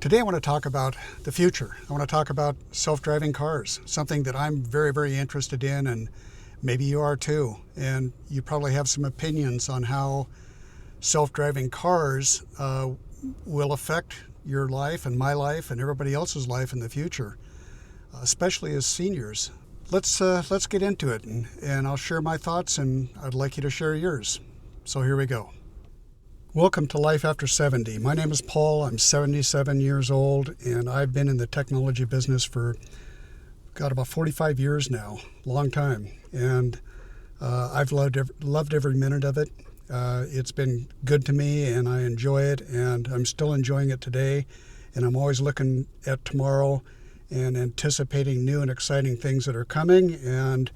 Today I want to talk about the future. I want to talk about self-driving cars, something that I'm very, very interested in, and maybe you are too. And you probably have some opinions on how self-driving cars will affect your life and my life and everybody else's life in the future, especially as seniors. Let's get into it, and I'll share my thoughts, and I'd like you to share yours. So here we go. Welcome to Life After 70. My name is Paul. I'm 77 years old, and I've been in the technology business for, about 45 years now. Long time. And I've loved every minute of it. It's been good to me, and I enjoy it, and I'm still enjoying it today. And I'm always looking at tomorrow and anticipating new and exciting things that are coming. And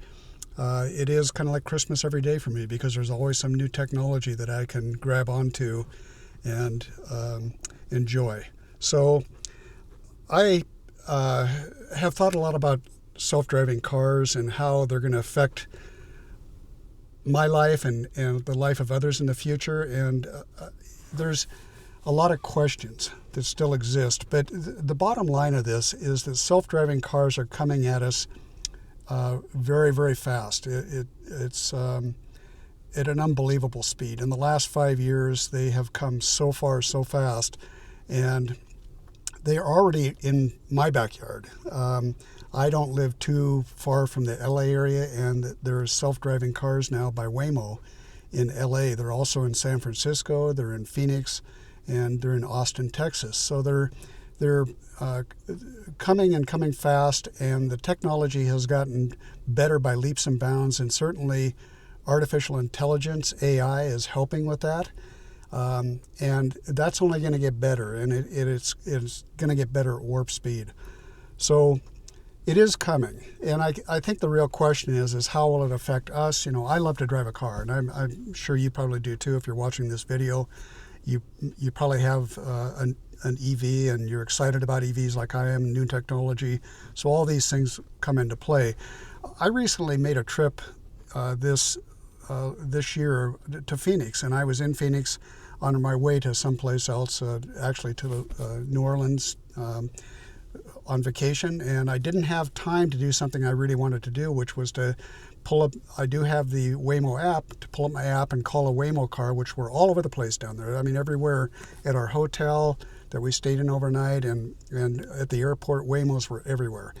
it is kind of like Christmas every day for me, because there's always some new technology that I can grab onto and enjoy. So I have thought a lot about self-driving cars and how they're going to affect my life and the life of others in the future. And there's a lot of questions that still exist. But the bottom line of this is that self-driving cars are coming at us very, very fast. It's at an unbelievable speed. In the last 5 years, they have come so far, so fast, and they are already in my backyard. I don't live too far from the LA area, and there are self-driving cars now by Waymo in LA. They're also in San Francisco, they're in Phoenix, and they're in Austin, Texas. So they're coming fast, and the technology has gotten better by leaps and bounds, and certainly artificial intelligence, AI, is helping with that. And that's only going to get better, and it's going to get better at warp speed. So it is coming, and I think the real question is how will it affect us? You know, I love to drive a car, and I'm sure you probably do too. If you're watching this video, you probably have an EV, and you're excited about EVs like I am, new technology. So all these things come into play. I recently made a trip this year to Phoenix, and I was in Phoenix on my way to someplace else, actually to New Orleans on vacation, and I didn't have time to do something I really wanted to do, which was to pull up. I do have the Waymo app, to pull up my app and call a Waymo car, which were all over the place down there. I mean, everywhere at our hotel that we stayed in overnight, and at the airport, Waymos were everywhere.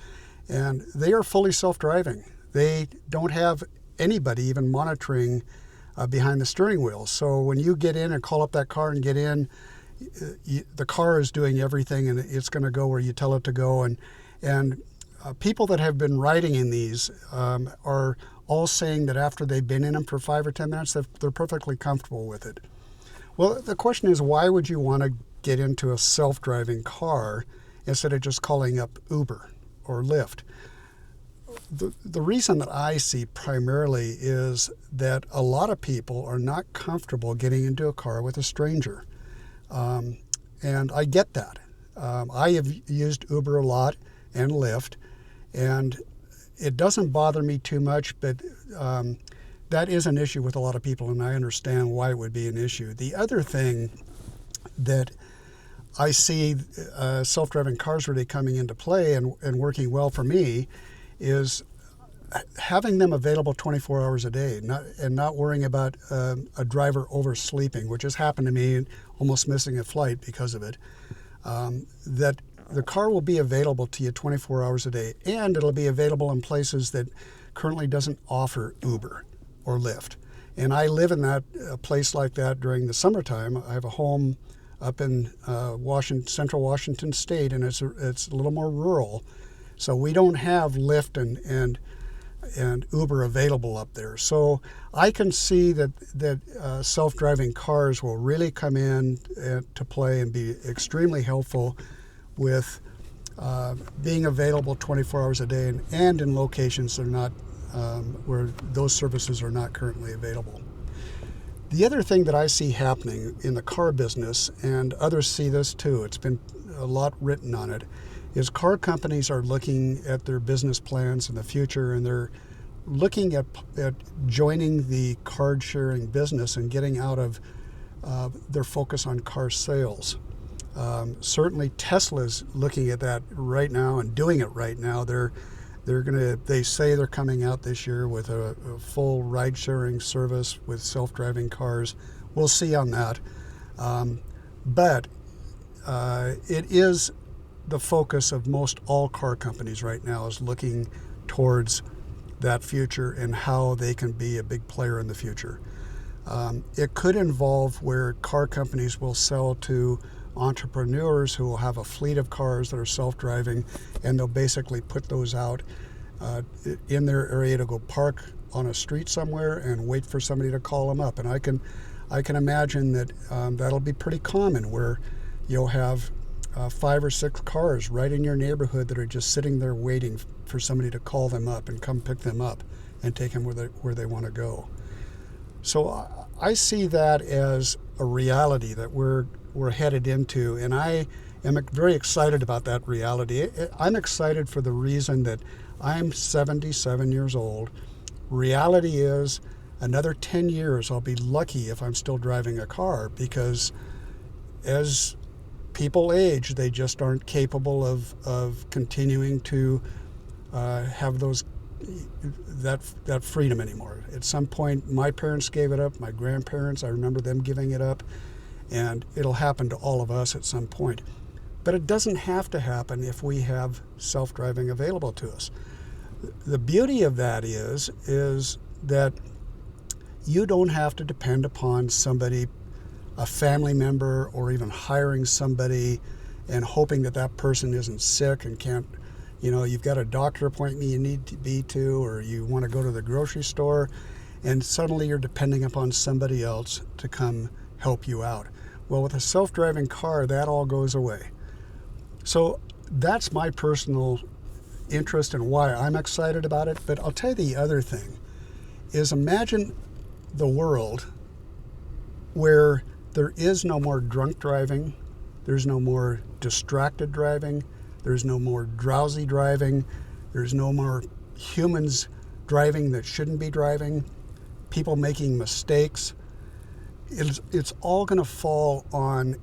And they are fully self-driving. They don't have anybody even monitoring behind the steering wheel. So when you get in and call up that car and get in, the car is doing everything, and it's going to go where you tell it to go. And people that have been riding in these are all saying that after they've been in them for 5 or 10 minutes, they're perfectly comfortable with it. Well, the question is, why would you want to get into a self-driving car instead of just calling up Uber or Lyft? The reason that I see primarily is that a lot of people are not comfortable getting into a car with a stranger. And I get that. I have used Uber a lot and Lyft, and it doesn't bother me too much, but that is an issue with a lot of people, and I understand why it would be an issue. The other thing that I see self-driving cars really coming into play and working well for me is having them available 24 hours a day, not worrying about a driver oversleeping, which has happened to me, almost missing a flight because of it. That the car will be available to you 24 hours a day, and it'll be available in places that currently doesn't offer Uber or Lyft. And I live in that place like that during the summertime. I have a home up in central Washington State, and it's a little more rural. So we don't have Lyft and Uber available up there. So I can see that self-driving cars will really come in to play and be extremely helpful with being available 24 hours a day and in locations that are not where those services are not currently available. The other thing that I see happening in the car business, and others see this too, it's been a lot written on it, is car companies are looking at their business plans in the future, and they're looking at joining the card sharing business and getting out of their focus on car sales. Certainly Tesla's looking at that right now and doing it right now. They say they're coming out this year with a full ride-sharing service with self-driving cars. We'll see on that. But it is the focus of most all car companies right now, is looking towards that future and how they can be a big player in the future. It could involve where car companies will sell to entrepreneurs who will have a fleet of cars that are self-driving, and they'll basically put those out in their area to go park on a street somewhere and wait for somebody to call them up. And I can imagine that that'll be pretty common, where you'll have 5 or 6 cars right in your neighborhood that are just sitting there waiting for somebody to call them up and come pick them up and take them where they want to go. So I see that as a reality that we're headed into, and I am very excited about that reality. I'm excited for the reason that I'm 77 years old. Reality is, another 10 years I'll be lucky if I'm still driving a car, because as people age, they just aren't capable of continuing to have that freedom anymore. At some point, my parents gave it up, my grandparents, I remember them giving it up, and it'll happen to all of us at some point. But it doesn't have to happen if we have self-driving available to us. The beauty of that is that you don't have to depend upon somebody, a family member, or even hiring somebody and hoping that person isn't sick and can't, you've got a doctor appointment you need to be to, or you want to go to the grocery store, and suddenly you're depending upon somebody else to come help you out. Well, with a self-driving car, that all goes away. So that's my personal interest and why I'm excited about it. But I'll tell you the other thing is, imagine the world where there is no more drunk driving, there's no more distracted driving, there's no more drowsy driving, there's no more humans driving that shouldn't be driving, people making mistakes. It's all going to fall on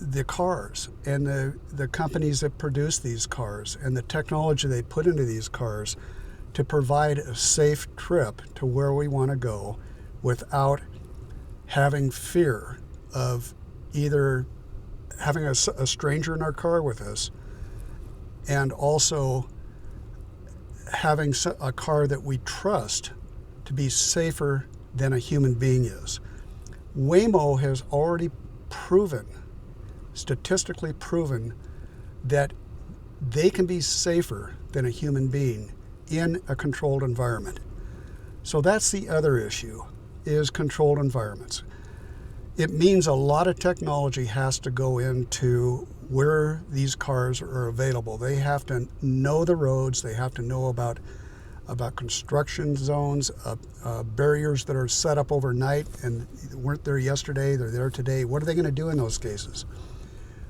the cars and the companies that produce these cars and the technology they put into these cars to provide a safe trip to where we want to go without having fear of either having a stranger in our car with us, and also having a car that we trust to be safer than a human being is. Waymo has already statistically proven, that they can be safer than a human being in a controlled environment. So that's the other issue, is controlled environments. It means a lot of technology has to go into where these cars are available. They have to know the roads, they have to know about construction zones, barriers that are set up overnight and weren't there yesterday, they're there today. What are they going to do in those cases?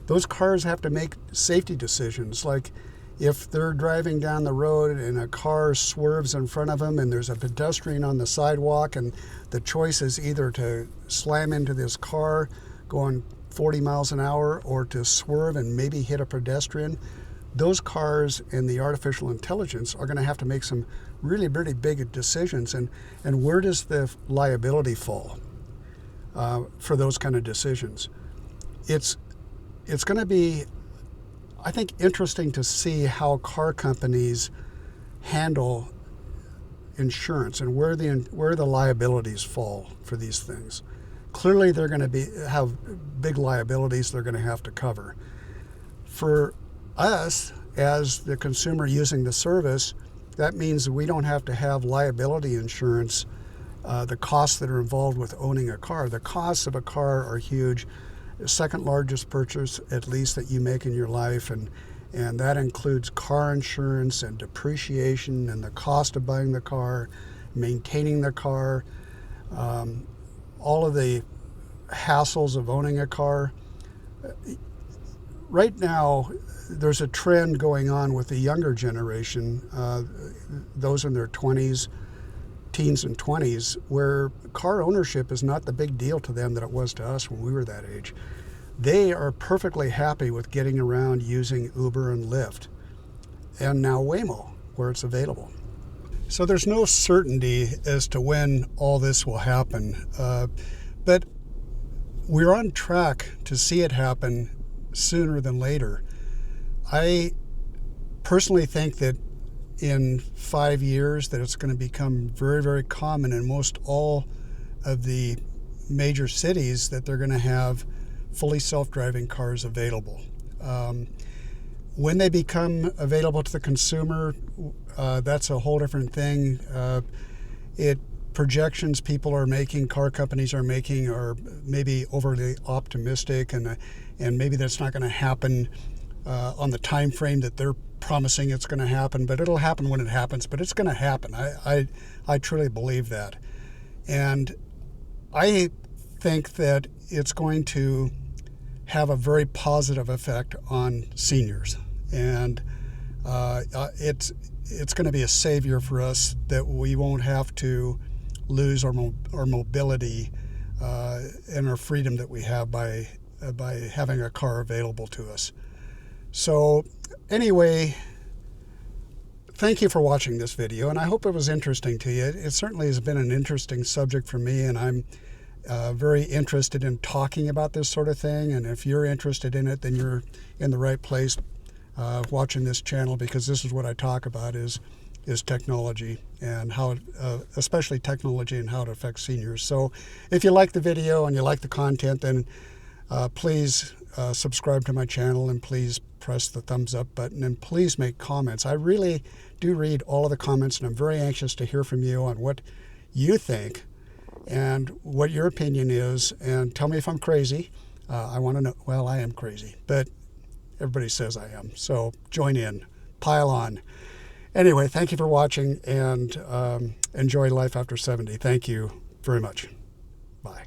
Those cars have to make safety decisions, like if they're driving down the road and a car swerves in front of them and there's a pedestrian on the sidewalk, and the choice is either to slam into this car going 40 miles an hour or to swerve and maybe hit a pedestrian. Those cars and the artificial intelligence are going to have to make some really, really big decisions. And where does the liability fall for those kind of decisions? It's going to be, I think, interesting to see how car companies handle insurance and where the liabilities fall for these things. Clearly, they're going to have big liabilities they're going to have to cover. For us, as the consumer using the service, that means we don't have to have liability insurance, the costs that are involved with owning a car. The costs of a car are huge. The second largest purchase, at least, that you make in your life, and that includes car insurance and depreciation and the cost of buying the car, maintaining the car, all of the hassles of owning a car. Right now, there's a trend going on with the younger generation, those in their 20s, teens and 20s, where car ownership is not the big deal to them that it was to us when we were that age. they are perfectly happy with getting around using Uber and Lyft, and now Waymo, where it's available. So there's no certainty as to when all this will happen, but we're on track to see it happen sooner than later. I personally think that in 5 years that it's going to become very, very common in most all of the major cities that they're going to have fully self-driving cars available. When they become available to the consumer, that's a whole different thing. Projections people are making, car companies are making, are maybe overly optimistic, and maybe that's not going to happen on the time frame that they're promising it's going to happen. But it'll happen when it happens. But it's going to happen. I truly believe that, and I think that it's going to have a very positive effect on seniors, and it's going to be a savior for us that we won't have to lose our mobility and our freedom that we have by having a car available to us. So anyway, thank you for watching this video, and I hope it was interesting to you. It certainly has been an interesting subject for me, and I'm very interested in talking about this sort of thing. And if you're interested in it, then you're in the right place watching this channel, because this is what I talk about is technology, and how it, especially technology and how it affects seniors. So if you like the video and you like the content, then please subscribe to my channel, and please press the thumbs up button, and please make comments. I really do read all of the comments, and I'm very anxious to hear from you on what you think and what your opinion is, and tell me if I'm crazy. I want to know. Well, I am crazy, but everybody says I am. So join in, pile on. Anyway, thank you for watching, and enjoy life after 70. Thank you very much. Bye.